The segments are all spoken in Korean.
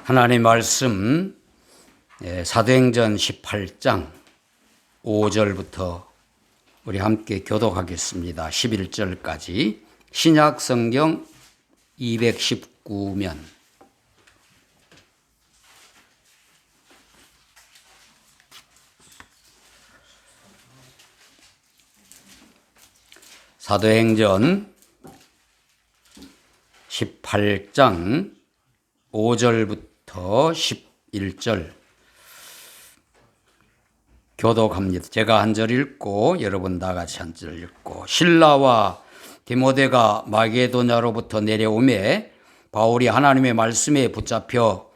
하나님의 말씀 사도행전 18장 5절부터 우리 함께 교독하겠습니다. 11절까지 신약 성경 219면 사도행전 18장 5절부터 11절 교독합니다. 제가 한 절 읽고 여러분 다 같이 한 절 읽고. 실라와 디모데가 마게도냐로부터 내려오매 바울이 하나님의 말씀에 붙잡혀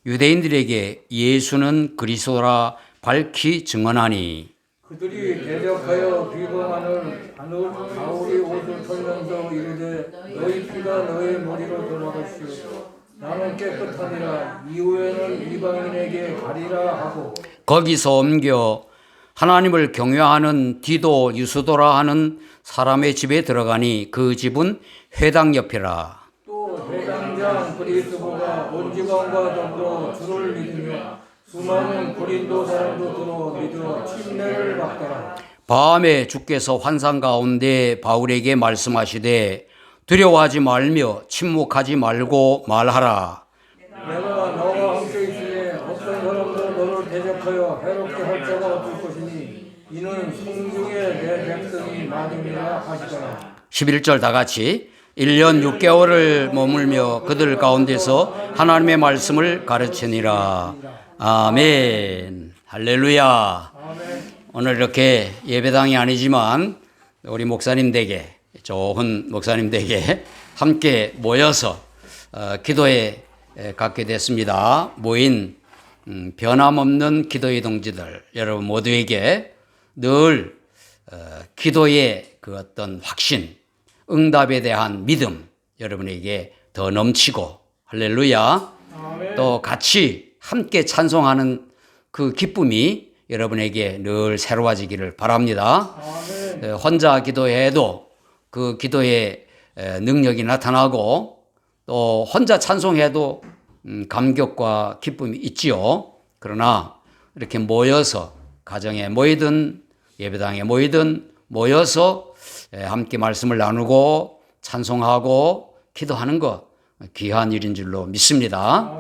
유대인들에게 예수는 그리스도라 밝히 증언하니 그들이 대적하여 비방하는 바울이 옷을 털면서 이르되 너희 피가 너희 머리로 돌아갔시오. 나는 깨끗하니라. 이후에는 이방인에게 가리라 하고 거기서 옮겨 하나님을 경외하는 디도 유스도라 하는 사람의 집에 들어가니 그 집은 회당 옆이라. 또 회당장 브리스고가 온 지방과 더불어 주를 믿으며 수많은 고린도 사람도 들어 믿어 침례를 받더라. 밤에 주께서 환상 가운데 바울에게 말씀하시되 두려워하지 말며 침묵하지 말고 말하라. 내가 너와 함께 있으니 어떤 사람도 너를 대적하여 해롭게 할 자가 없을 것이니 이는 성중에 내 백성이 많음이라 하시더라. 11절 다 같이 1년 6개월을 머물며 그들 가운데서 하나님의 말씀을 가르치니라. 아멘. 할렐루야. 오늘 이렇게 예배당이 아니지만 우리 목사님 댁에 좋은 목사님 댁에 함께 모여서 기도에 갖게 됐습니다. 모인 변함없는 기도의 동지들 여러분 모두에게 늘 기도의 그 어떤 확신, 응답에 대한 믿음 여러분에게 더 넘치고 할렐루야. 또 같이 함께 찬송하는 그 기쁨이 여러분에게 늘 새로워지기를 바랍니다. 혼자 기도해도 그 기도의 능력이 나타나고 또 혼자 찬송해도 감격과 기쁨이 있지요. 그러나 이렇게 모여서 가정에 모이든 예배당에 모이든 모여서 함께 말씀을 나누고 찬송하고 기도하는 것 귀한 일인 줄로 믿습니다.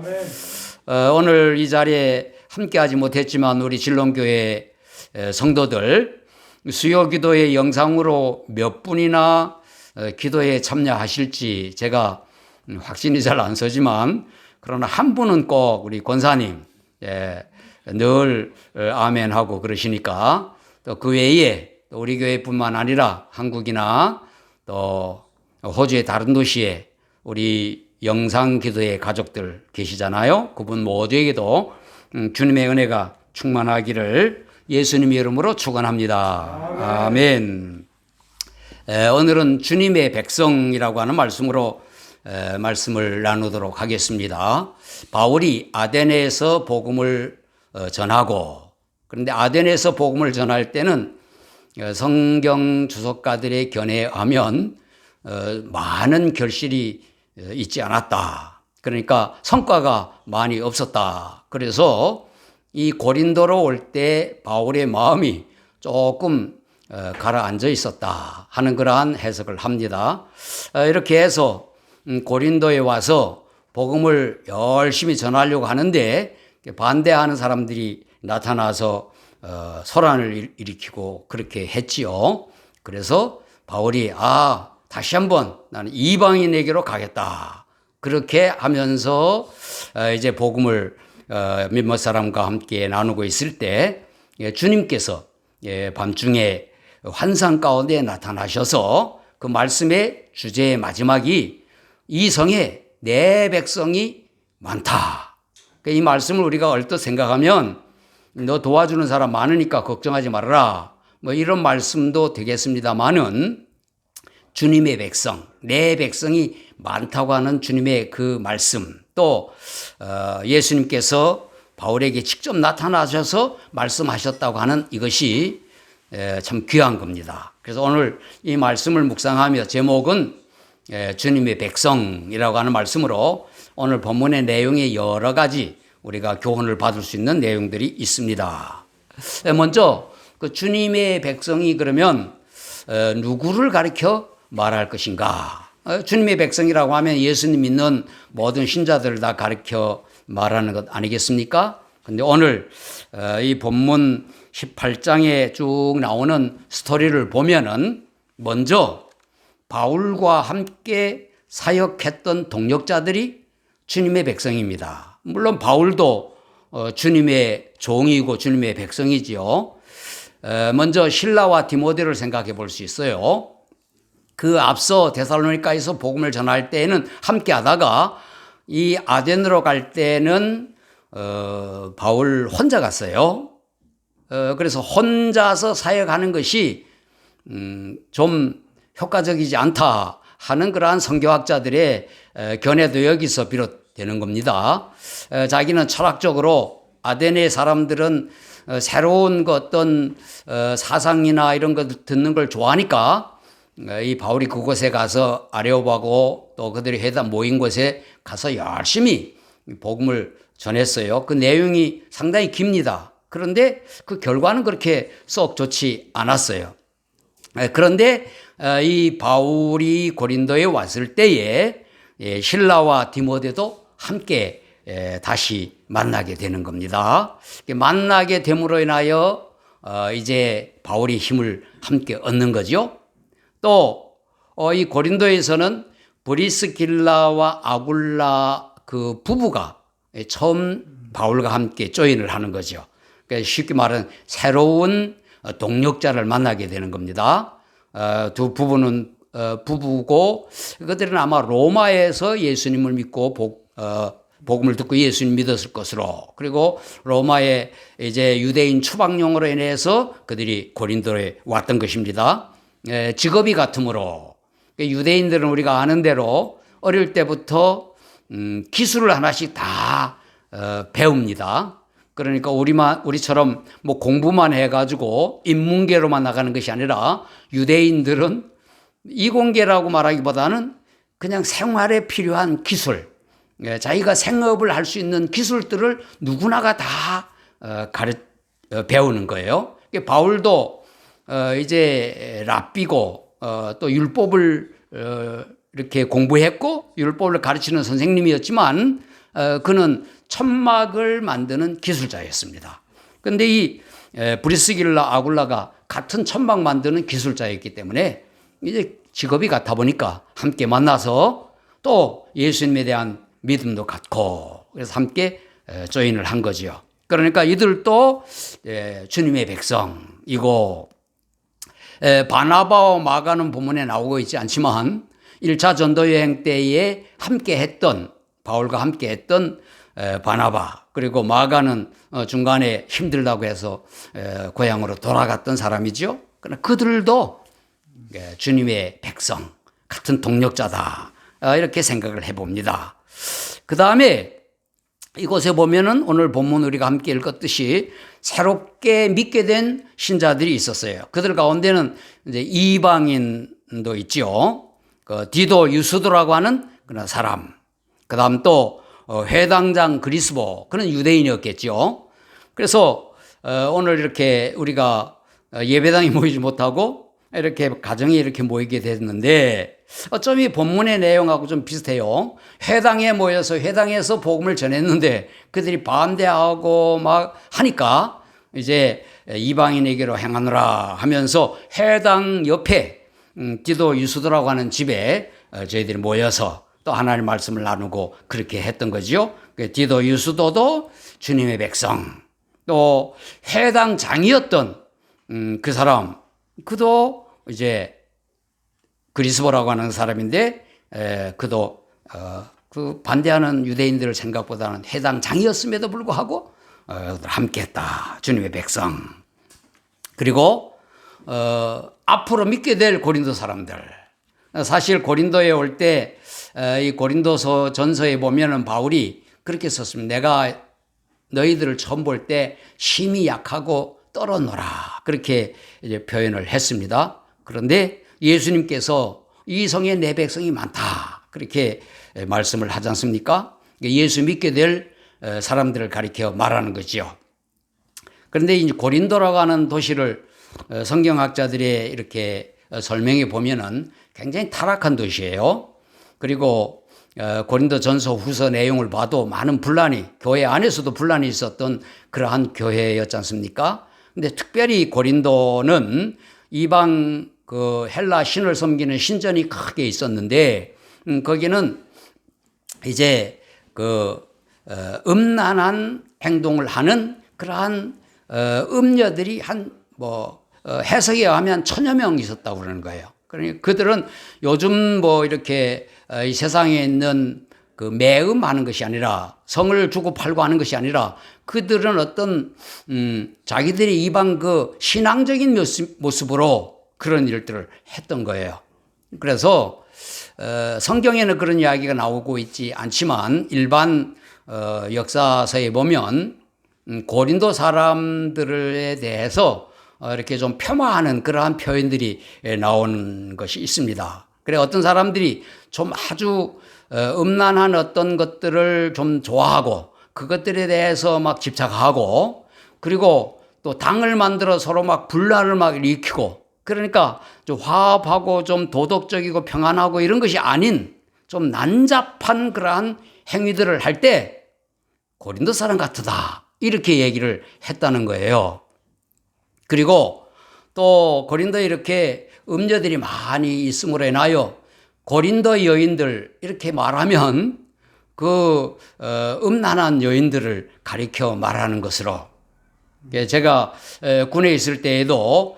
오늘 이 자리에 함께하지 못했지만 우리 진롱교회 성도들 수요 기도의 영상으로 몇 분이나 기도에 참여하실지 제가 확신이 잘 안 서지만 그러나 한 분은 꼭 우리 권사님 늘 아멘하고 그러시니까 또 그 외에 또 우리 교회뿐만 아니라 한국이나 또 호주의 다른 도시에 우리 영상 기도의 가족들 계시잖아요. 그분 모두에게도 주님의 은혜가 충만하기를 예수님의 이름으로 축원합니다. 아멘. 오늘은 주님의 백성이라고 하는 말씀으로 말씀을 나누도록 하겠습니다. 바울이 아데네에서 복음을 전하고 그런데 아데네에서 복음을 전할 때는 성경 주석가들의 견해에 하면 많은 결실이 있지 않았다. 그러니까 성과가 많이 없었다. 그래서 이 고린도로 올 때 바울의 마음이 조금 가라앉아 있었다 하는 그러한 해석을 합니다. 이렇게 해서 고린도에 와서 복음을 열심히 전하려고 하는데 반대하는 사람들이 나타나서 소란을 일으키고 그렇게 했지요. 그래서 바울이 다시 한번 나는 이방인에게로 가겠다. 그렇게 하면서 이제 복음을 몇몇 사람과 함께 나누고 있을 때 주님께서 밤중에 환상 가운데 나타나셔서 그 말씀의 주제의 마지막이 이 성에 내 백성이 많다. 이 말씀을 우리가 얼뜻 생각하면 너 도와주는 사람 많으니까 걱정하지 말아라. 뭐 이런 말씀도 되겠습니다만은 주님의 백성, 내 백성이 많다고 하는 주님의 그 말씀 또 예수님께서 바울에게 직접 나타나셔서 말씀하셨다고 하는 이것이 참 귀한 겁니다. 그래서 오늘 이 말씀을 묵상하며 제목은 주님의 백성이라고 하는 말씀으로 오늘 본문의 내용에 여러 가지 우리가 교훈을 받을 수 있는 내용들이 있습니다. 먼저 그 주님의 백성이 그러면 누구를 가리켜 말할 것인가? 주님의 백성이라고 하면 예수님 믿는 모든 신자들을 다 가리켜 말하는 것 아니겠습니까? 근데 오늘 이 본문 18장에 쭉 나오는 스토리를 보면은 먼저 바울과 함께 사역했던 동역자들이 주님의 백성입니다. 물론 바울도 주님의 종이고 주님의 백성이지요. 먼저 실라와 디모데를 생각해 볼 수 있어요. 그 앞서 데살로니가에서 복음을 전할 때에는 함께 하다가 이 아덴으로 갈 때는 바울 혼자 갔어요. 그래서 혼자서 사역하는 것이 좀 효과적이지 않다 하는 그러한 선교학자들의 견해도 여기서 비롯되는 겁니다. 자기는 철학적으로 아덴의 사람들은 새로운 그 어떤 사상이나 이런 것 듣는 걸 좋아하니까 이 바울이 그곳에 가서 아레오바고 또 그들이 회당 모인 곳에 가서 열심히 복음을 전했어요. 그 내용이 상당히 깁니다. 그런데 그 결과는 그렇게 썩 좋지 않았어요. 그런데 이 바울이 고린도에 왔을 때에 실라와 디모데도 함께 다시 만나게 되는 겁니다. 만나게 됨으로 인하여 이제 바울이 힘을 함께 얻는 거죠. 또 이 고린도에서는 브리스길라와 아굴라 그 부부가 처음 바울과 함께 조인을 하는 거죠. 그러니까 쉽게 말하면 새로운 동역자를 만나게 되는 겁니다. 두 부부는 부부고 그들은 아마 로마에서 예수님을 믿고 복음을 듣고 예수님 믿었을 것으로, 그리고 로마의 이제 유대인 추방용으로 인해서 그들이 고린도에 왔던 것입니다. 직업이 같으므로 유대인들은 우리가 아는 대로 어릴 때부터 기술을 하나씩 다 배웁니다. 그러니까 우리처럼 뭐 공부만 해가지고 인문계로만 나가는 것이 아니라 유대인들은 이공계라고 말하기보다는 그냥 생활에 필요한 기술, 자기가 생업을 할 수 있는 기술들을 누구나가 다 배우는 거예요. 바울도 이제 랍비고 또 율법을 이렇게 공부했고 율법을 가르치는 선생님이었지만 그는 천막을 만드는 기술자였습니다. 그런데 이 브리스길라 아굴라가 같은 천막 만드는 기술자였기 때문에 이제 직업이 같아 보니까 함께 만나서 또 예수님에 대한 믿음도 같고 그래서 함께 조인을 한 거지요. 그러니까 이들도 주님의 백성이고 바나바와 마가는 본문에 나오고 있지 않지만 1차 전도여행 때에 함께 했던 바울과 함께 했던 바나바 그리고 마가는 중간에 힘들다고 해서 고향으로 돌아갔던 사람이죠. 그러나 그들도 주님의 백성 같은 동력자다 이렇게 생각을 해봅니다. 그 다음에 이곳에 보면은 오늘 본문 우리가 함께 읽었듯이 새롭게 믿게 된 신자들이 있었어요. 그들 가운데는 이제 이방인도 있죠. 그 디도 유스도라고 하는 그런 사람. 그 다음 또 회당장 그리스보 그는 유대인이었겠죠. 그래서 오늘 이렇게 우리가 예배당에 모이지 못하고 이렇게 가정에 이렇게 모이게 됐는데 어쩜 이 본문의 내용하고 좀 비슷해요. 회당에 모여서 회당에서 복음을 전했는데 그들이 반대하고 막 하니까 이제 이방인에게로 행하느라 하면서 회당 옆에 디도 유스도라고 하는 집에 저희들이 모여서 또 하나님의 말씀을 나누고 그렇게 했던 거죠. 디도 유스도도 주님의 백성, 또 회당장이었던 그 사람, 그도 이제 그리스보라고 하는 사람인데 그도 그 반대하는 유대인들을 생각보다는 회당장이었음에도 불구하고 함께했다. 주님의 백성. 그리고 앞으로 믿게 될 고린도 사람들. 사실 고린도에 올 때 이 고린도서 전서에 보면은 바울이 그렇게 썼습니다. 내가 너희들을 처음 볼 때 심히 약하고 떨어노라 그렇게 이제 표현을 했습니다. 그런데 예수님께서 이 성에 내 백성이 많다 그렇게 말씀을 하지 않습니까? 예수 믿게 될 사람들을 가리켜 말하는 거지요. 그런데 이제 고린도라고 하는 도시를 성경학자들이 이렇게 설명해 보면은 굉장히 타락한 도시예요. 그리고 고린도 전서 후서 내용을 봐도 많은 분란이, 교회 안에서도 분란이 있었던 그러한 교회였지 않습니까? 근데 특별히 고린도는 이방 그 헬라 신을 섬기는 신전이 크게 있었는데, 거기는 이제 그 음란한 행동을 하는 그러한 음녀들이 해석에 의하면 1000여 명 있었다고 그러는 거예요. 그러니까 그들은 요즘 이렇게 이 세상에 있는 그 매음하는 것이 아니라, 성을 주고 팔고 하는 것이 아니라, 그들은 어떤 자기들이 이방 그 신앙적인 모습으로 그런 일들을 했던 거예요. 그래서 성경에는 그런 이야기가 나오고 있지 않지만 일반 역사서에 보면 고린도 사람들에 대해서 이렇게 좀 폄하하는 그러한 표현들이 나오는 것이 있습니다. 그래 어떤 사람들이 좀 아주 음란한 어떤 것들을 좀 좋아하고 그것들에 대해서 막 집착하고, 그리고 또 당을 만들어 서로 막 분란을 막 일으키고, 그러니까 좀 화합하고 좀 도덕적이고 평안하고 이런 것이 아닌 좀 난잡한 그러한 행위들을 할 때 고린도 사람 같다, 이렇게 얘기를 했다는 거예요. 그리고 또 고린도에 이렇게 음녀들이 많이 있음으로 인하여 고린도 여인들 이렇게 말하면 그 음란한 여인들을 가리켜 말하는 것으로, 제가 군에 있을 때에도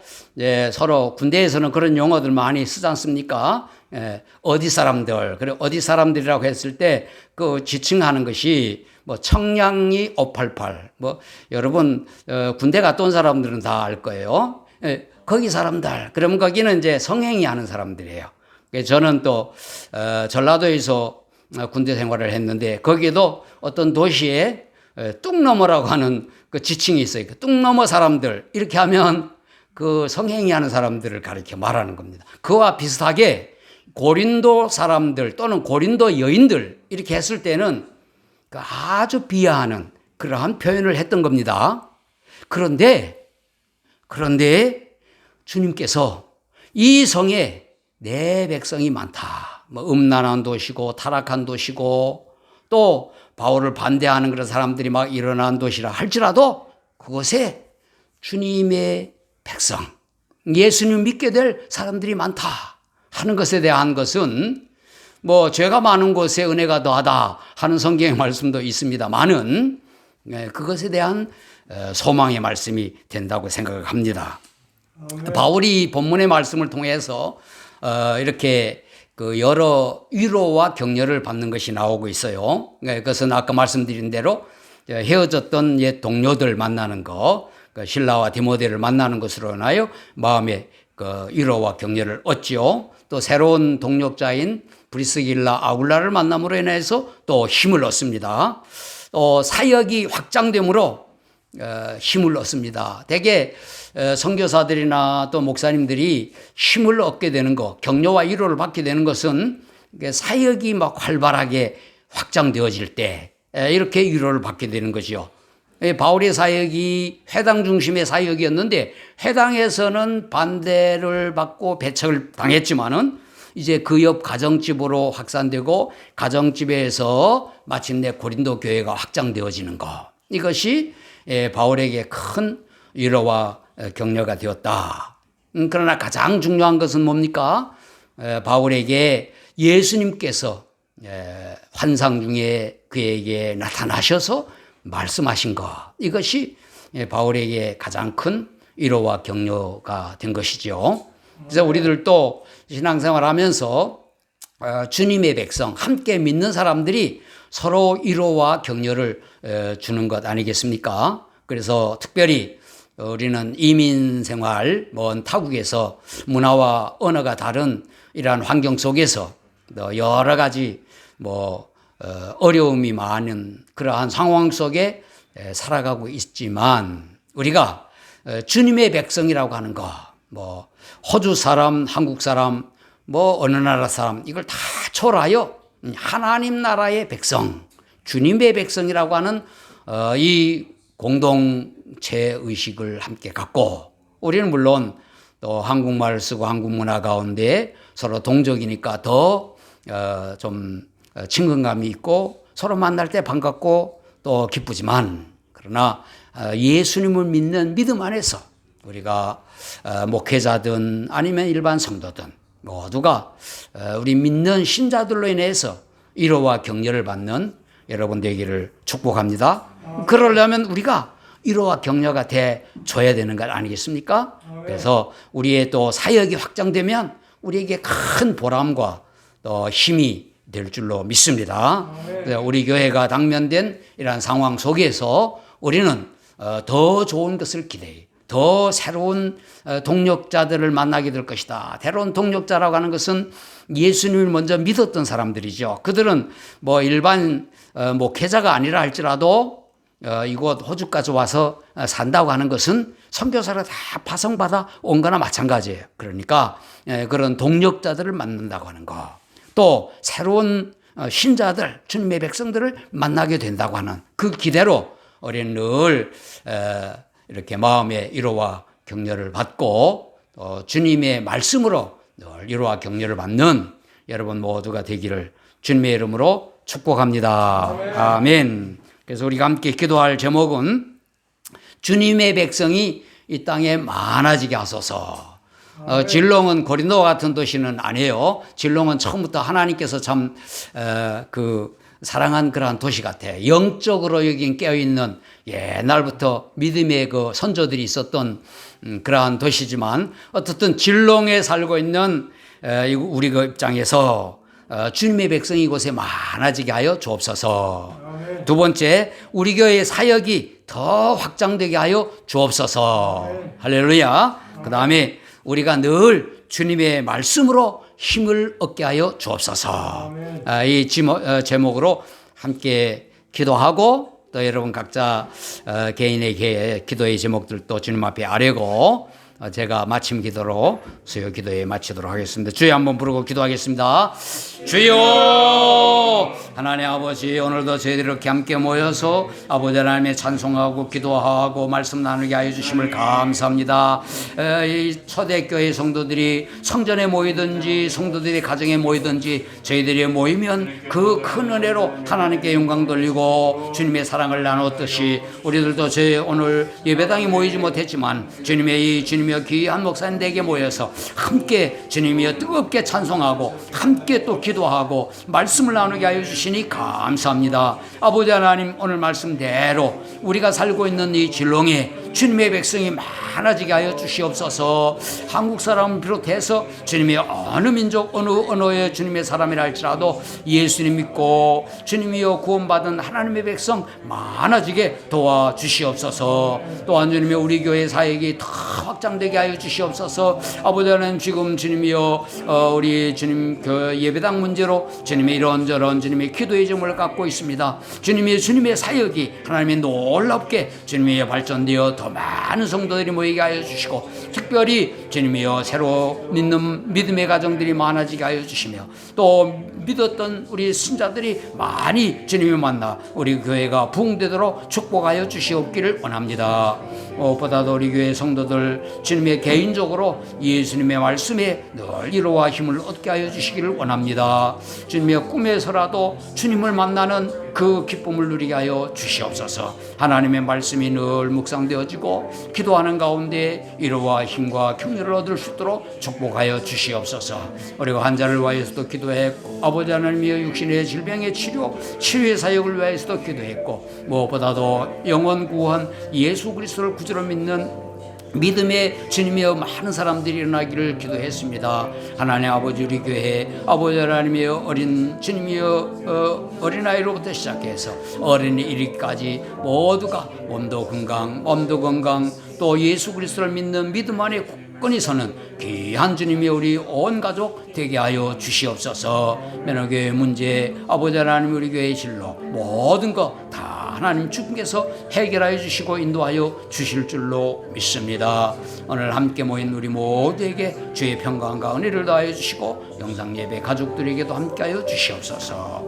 서로 군대에서는 그런 용어들 많이 쓰지 않습니까? 어디 사람들, 그리고 어디 사람들이라고 했을 때 그 지칭하는 것이 청량리 588, 여러분 군대 갔다 온 사람들은 다 알 거예요. 거기 사람들, 그러면 거기는 이제 성행위 하는 사람들이에요. 저는 또 전라도에서 군대 생활을 했는데 거기에도 어떤 도시에 뚝넘어라고 하는 그 지칭이 있어요. 그 뚝넘어 사람들, 이렇게 하면 그 성행위 하는 사람들을 가리켜 말하는 겁니다. 그와 비슷하게 고린도 사람들 또는 고린도 여인들 이렇게 했을 때는 아주 비하하는 그러한 표현을 했던 겁니다. 그런데 주님께서 이 성에 내 백성이 많다, 음란한 도시고 타락한 도시고 또 바울을 반대하는 그런 사람들이 막 일어난 도시라 할지라도 그곳에 주님의 백성, 예수님 믿게 될 사람들이 많다 하는 것에 대한 것은 죄가 많은 곳에 은혜가 더하다 하는 성경의 말씀도 있습니다만은 그것에 대한 소망의 말씀이 된다고 생각을 합니다. 바울이 본문의 말씀을 통해서 이렇게 그 여러 위로와 격려를 받는 것이 나오고 있어요. 그것은 아까 말씀드린 대로 헤어졌던 옛 동료들 만나는 거, 실라와 디모데를 만나는 것으로 인하여 마음의 그 위로와 격려를 얻지요. 또 새로운 동역자인 브리스길라 아굴라를 만남으로 인해서 또 힘을 얻습니다. 또 사역이 확장됨으로 힘을 얻습니다. 대개 선교사들이나 또 목사님들이 힘을 얻게 되는 것, 격려와 위로를 받게 되는 것은 사역이 막 활발하게 확장되어질 때 이렇게 위로를 받게 되는 거죠. 바울의 사역이 회당 중심의 사역이었는데 회당에서는 반대를 받고 배척을 당했지만은 이제 그 옆 가정집으로 확산되고 가정집에서 마침내 고린도 교회가 확장되어지는 것, 이것이 바울에게 큰 위로와 격려가 되었다. 그러나 가장 중요한 것은 뭡니까? 바울에게 예수님께서 환상 중에 그에게 나타나셔서 말씀하신 것, 이것이 바울에게 가장 큰 위로와 격려가 된 것이죠. 그래서 우리들도 신앙생활 하면서 주님의 백성, 함께 믿는 사람들이 서로 위로와 격려를 주는 것 아니겠습니까? 그래서 특별히 우리는 이민 생활, 먼 타국에서 문화와 언어가 다른 이러한 환경 속에서 여러 가지 어려움이 많은 그러한 상황 속에 살아가고 있지만, 우리가 주님의 백성이라고 하는 거, 호주 사람, 한국 사람, 어느 나라 사람, 이걸 다 초월하여 하나님 나라의 백성, 주님의 백성이라고 하는 이 공동체 의식을 함께 갖고 우리는 물론 또 한국말을 쓰고 한국 문화 가운데 서로 동족이니까 더 좀 친근감이 있고 서로 만날 때 반갑고 또 기쁘지만 그러나 예수님을 믿는 믿음 안에서 우리가 목회자든 아니면 일반 성도든 모두가 우리 믿는 신자들로 인해서 위로와 격려를 받는 여러분 되기를 축복합니다. 그러려면 우리가 위로와 격려가 돼 줘야 되는 것 아니겠습니까? 그래서 우리의 또 사역이 확장되면 우리에게 큰 보람과 또 힘이 될 줄로 믿습니다. 우리 교회가 당면된 이러한 상황 속에서 우리는 더 좋은 것을 기대해 더 새로운 동력자들을 만나게 될 것이다. 새로운 동력자라고 하는 것은 예수님을 먼저 믿었던 사람들이죠. 그들은 뭐 일반 목회자가 아니라 할지라도 이곳 호주까지 와서 산다고 하는 것은 선교사를 다 파송받아 온 거나 마찬가지예요. 그러니까 그런 동력자들을 만난다고 하는 거. 또 새로운 신자들, 주님의 백성들을 만나게 된다고 하는 그 기대로 우리는 늘 이렇게 마음의 위로와 격려를 받고 주님의 말씀으로 늘 위로와 격려를 받는 여러분 모두가 되기를 주님의 이름으로 축복합니다. 아멘. 그래서 우리가 함께 기도할 제목은 주님의 백성이 이 땅에 많아지게 하소서. 질롱은 고린도와 같은 도시는 아니에요. 질롱은 처음부터 하나님께서 참 사랑한 그러한 도시 같아. 영적으로 여긴 깨어있는 옛날부터 믿음의 그 선조들이 있었던 그러한 도시지만 어떻든 질롱에 살고 있는 우리 그 입장에서 주님의 백성이 이곳에 많아지게 하여 주옵소서. 두 번째, 우리 교회의 사역이 더 확장되게 하여 주옵소서. 할렐루야. 그 다음에 우리가 늘 주님의 말씀으로 힘을 얻게 하여 주옵소서. 이 제목으로 함께 기도하고 또 여러분 각자 개인의 기도의 제목들도 주님 앞에 아뢰고 제가 마침 기도로 수요 기도에 마치도록 하겠습니다. 주여 한번 부르고 기도하겠습니다. 주여 하나님 아버지, 오늘도 저희들이 이렇게 함께 모여서 아버지 하나님의 찬송하고 기도하고 말씀 나누게 하여 주심을 감사합니다. 이 초대교회 성도들이 성전에 모이든지 성도들이 가정에 모이든지 저희들이 모이면 그 큰 은혜로 하나님께 영광 돌리고 주님의 사랑을 나누었듯이 우리들도 저희 오늘 예배당에 모이지 못했지만 주님의 귀한 목사님들에게 모여서 함께 주님이여 뜨겁게 찬송하고 함께 또 기도하고 말씀을 나누게 하여 주시니 감사합니다. 아버지 하나님, 오늘 말씀대로 우리가 살고 있는 이 질롱에 주님의 백성이 많아지게 하여 주시옵소서. 한국 사람을 비롯해서 주님의 어느 민족 어느 언어의 주님의 사람이라 할지라도 예수님 믿고 주님이여 구원받은 하나님의 백성 많아지게 도와주시옵소서. 또한 주님의 우리 교회 사역이 더 확장되게 하여 주시옵소서. 아버지 하나님, 지금 주님이여 우리 주님 그 예배당 문제로 주님의 이런저런 주님의 기도의 점을 갖고 있습니다. 주님의 사역이 하나님의 놀랍게 주님의 발전되어 더 많은 성도들이 모이게 하여 주시고 특별히 주님이여 새로 믿는 믿음의 가정들이 많아지게 하여 주시며 또 믿었던 우리 신자들이 많이 주님을 만나 우리 교회가 부흥되도록 축복하여 주시옵기를 원합니다. 무엇보다도 우리 교회 성도들 주님의 개인적으로 예수님의 말씀에 늘 위로와 힘을 얻게 하여 주시기를 원합니다. 주님의 꿈에서라도 주님을 만나는 그 기쁨을 누리게 하여 주시옵소서. 하나님의 말씀이 늘 묵상되어지고 기도하는 가운데 위로와 힘과 격려를 얻을 수 있도록 축복하여 주시옵소서. 우리가 환자를 위하여서도 기도했고 아버지 하나님의 육신의 질병의 치료의 사역을 위하여서도 기도했고 무엇보다도 영원 구원 예수 그리스도를 구주로 믿는 믿음의 주님이여 많은 사람들이 일어나기를 기도했습니다. 하나님 아버지, 우리 교회 아버지 하나님이여 어린 주님이여 어린아이로부터 시작해서 어린이 이르기까지 모두가 몸도 건강 마음도 건강 또 예수 그리스도를 믿는 믿음 안에 굳건히 서는 귀한 주님이 우리 온 가족 되게 하여 주시옵소서. 면허교회 문제 아버지 하나님 우리 교회의 진로 모든 거 다 하나님 주님께서 해결하여 주시고 인도하여 주실 줄로 믿습니다. 오늘 함께 모인 우리 모두에게 주의 평강과 은혜를 더하여 주시고 영상 예배 가족들에게도 함께하여 주시옵소서.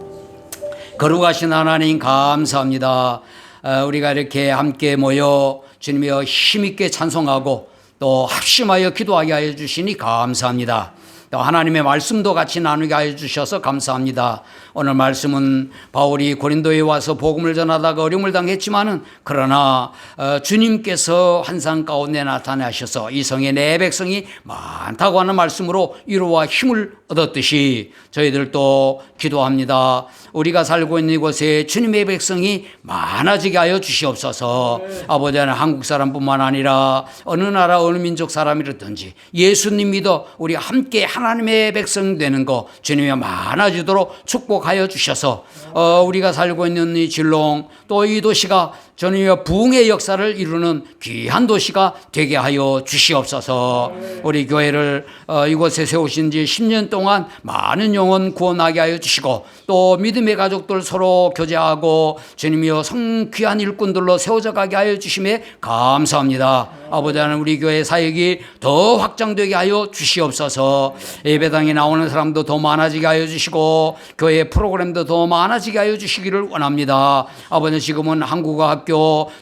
거룩하신 하나님 감사합니다. 우리가 이렇게 함께 모여 주님이여 힘있게 찬송하고 또 합심하여 기도하게 하여 주시니 감사합니다. 또 하나님의 말씀도 같이 나누게 하여 주셔서 감사합니다. 오늘 말씀은 바울이 고린도에 와서 복음을 전하다가 어려움을 당했지만은 그러나 주님께서 환상 가운데 나타나셔서 이 성에 내 백성이 많다고 하는 말씀으로 위로와 힘을 얻었듯이 저희들도 기도합니다. 우리가 살고 있는 이곳에 주님의 백성이 많아지게 하여 주시옵소서. 아버지 하나님, 한국 사람뿐만 아니라 어느 나라 어느 민족 사람이라든지 예수님 믿어 우리 함께 하나님의 백성 되는 거 주님이 많아지도록 축복하여 주셔서 우리가 살고 있는 이 진롱 또 이 도시가 주님의 부흥의 역사를 이루는 귀한 도시가 되게 하여 주시옵소서. 우리 교회를 이곳에 세우신 지 10년 동안 많은 영혼 구원하게 하여 주시고 또 믿음의 가족들 서로 교제하고 주님이여 성귀한 일꾼들로 세워져 가게 하여 주심에 감사합니다. 아버지 하나님, 우리 교회 사역이 더 확장되게 하여 주시옵소서. 예배당에 나오는 사람도 더 많아지게 하여 주시고 교회 프로그램도 더 많아지게 하여 주시기를 원합니다. 아버지, 지금은 한국어학교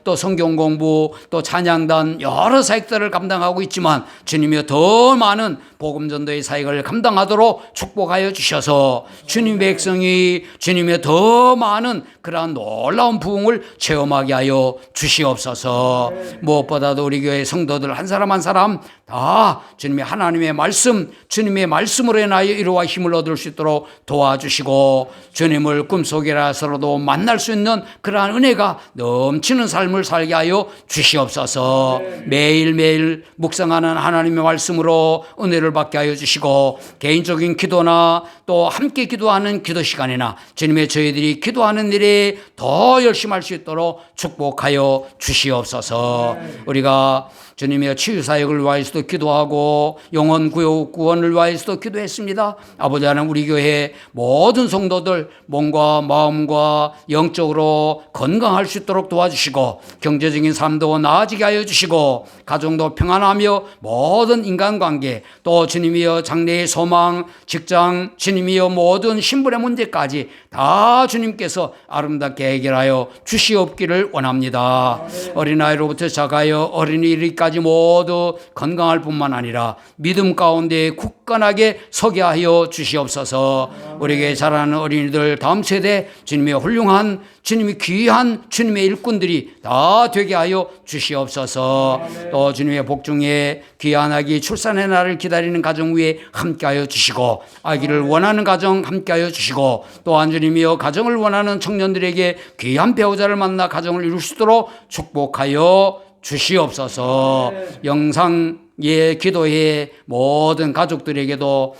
또 성경공부 또 찬양단 여러 사역들을 감당하고 있지만 주님이 더 많은 복음전도의 사역을 감당하도록 축복하여 주셔서 주님의 백성이 주님의 더 많은 그러한 놀라운 부흥을 체험하게 하여 주시옵소서. 무엇보다도 우리 교회 성도들 한 사람 한 사람 다 주님의 하나님의 말씀, 주님의 말씀으로 인하여 위로와 힘을 얻을 수 있도록 도와주시고 주님을 꿈속이라서라도 만날 수 있는 그러한 은혜가 넘치는 삶을 살게 하여 주시옵소서. 매일매일 묵상하는 하나님의 말씀으로 은혜를 받게 하여 주시고 개인적인 기도나 또 함께 기도하는 기도 시간이나 주님의 저희들이 기도하는 일에 더 열심히 할 수 있도록 축복하여 주시옵소서. 우리가 주님의 치유사역을 위해서도 기도하고 영혼 구원을 위해서도 기도했습니다. 아버지 하나님, 우리 교회 모든 성도들 몸과 마음과 영적으로 건강할 수 있도록 도와주시고 경제적인 삶도 나아지게 하여 주시고 가정도 평안하며 모든 인간관계 또 주님이여 장래의 소망, 직장, 주님이여 모든 신분의 문제까지 다 주님께서 아름답게 해결하여 주시옵기를 원합니다. 어린아이로부터 시작하여 어린이까지 모두 건강할 뿐만 아니라 믿음 가운데 굳건하게 서게 하여 주시옵소서. 우리에게 자라는 어린이들 다음 세대 주님의 훌륭한 주님이 귀한 주님의 일꾼들이 다 되게 하여 주시옵소서. 또 주님의 복중에 귀한 아기 출산의 날을 기다리는 가정 위에 함께하여 주시고 아기를 원하는 가정 함께하여 주시고 또한 주님이여 가정을 원하는 청년들에게 귀한 배우자를 만나 가정을 이룰 수 있도록 축복하여 주시옵소서. 영상의 기도회 모든 가족들에게도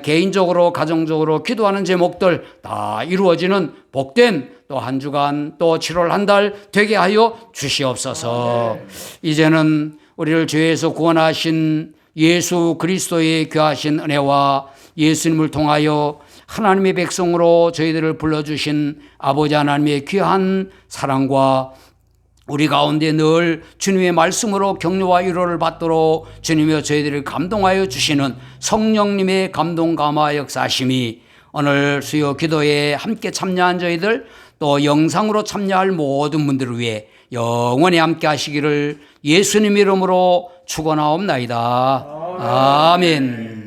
개인적으로 가정적으로 기도하는 제목들 다 이루어지는 복된 또 한 주간 또 7월 한 달 되게 하여 주시옵소서. 이제는 우리를 죄에서 구원하신 예수 그리스도의 귀하신 은혜와 예수님을 통하여 하나님의 백성으로 저희들을 불러주신 아버지 하나님의 귀한 사랑과 우리 가운데 늘 주님의 말씀으로 격려와 위로를 받도록 주님이여 저희들을 감동하여 주시는 성령님의 감동 감화 역사하심이 오늘 수요 기도에 함께 참여한 저희들 또 영상으로 참여할 모든 분들을 위해 영원히 함께 하시기를 예수님 이름으로 축원하옵나이다. 아멘.